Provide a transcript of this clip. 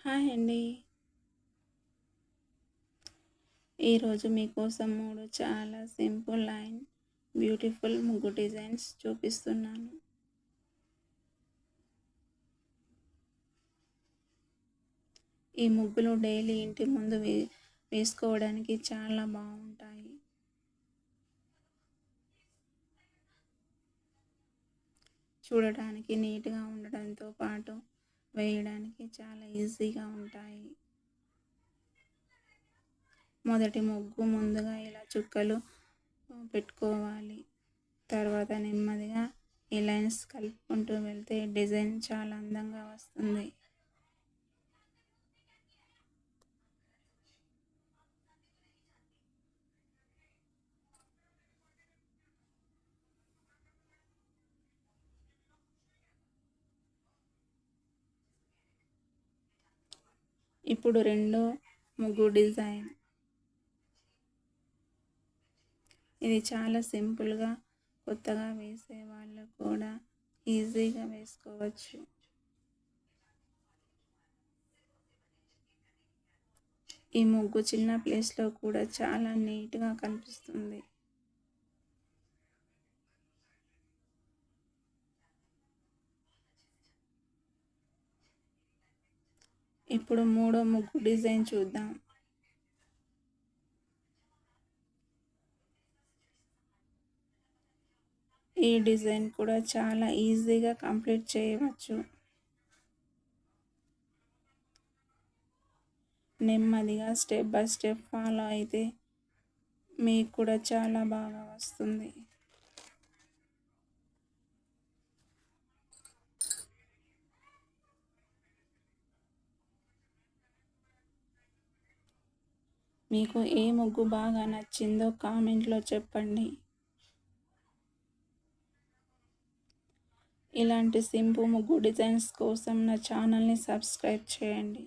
Hi అండి. ఈరోజు మీకోసం 3 చాలా సింపుల్ అండ్ బ్యూటిఫుల్ ముగ్గు డిజైన్స్ చూపిస్తున్నాను. ఈ ముగ్గులు డైలీ ఇంటి ముందు వేసుకోవడానికి చాలా బాగుంటాయి. చూడటానికి నీట్గా ఉండడంతో పాటు వేయడానికి చాలా ఈజీగా ఉంటాయి. మొదటి ముగ్గు ముందుగా ఇలా చుక్కలు పెట్టుకోవాలి. తర్వాత నెమ్మదిగా ఈ లైన్స్ కలుపుకుంటూ వెళ్తే డిజైన్ చాలా అందంగా వస్తుంది. ఇప్పుడు రెండో ముగ్గు డిజైన్. ఇది చాలా సింపుల్గా కొత్తగా వేసే వాళ్ళు కూడా ఈజీగా వేసుకోవచ్చు. ఈ ముగ్గు చిన్న ప్లేస్లో కూడా చాలా నీట్గా కనిపిస్తుంది. ఇప్పుడు మూడో ముగ్గు డిజైన్ చూద్దాం. ఈ డిజైన్ కూడా చాలా ఈజీగా కంప్లీట్ చేయవచ్చు. నెమ్మదిగా స్టెప్ బై స్టెప్ ఫాలో అయితే మీకు కూడా చాలా బాగా వస్తుంది. మీకు ఏ ముగ్గు బాగా నచ్చిందో కామెంట్లో చెప్పండి. ఇలాంటి సింపుల్ ముగ్గు డిజైన్స్ కోసం నా ఛానల్ని సబ్స్క్రైబ్ చేయండి.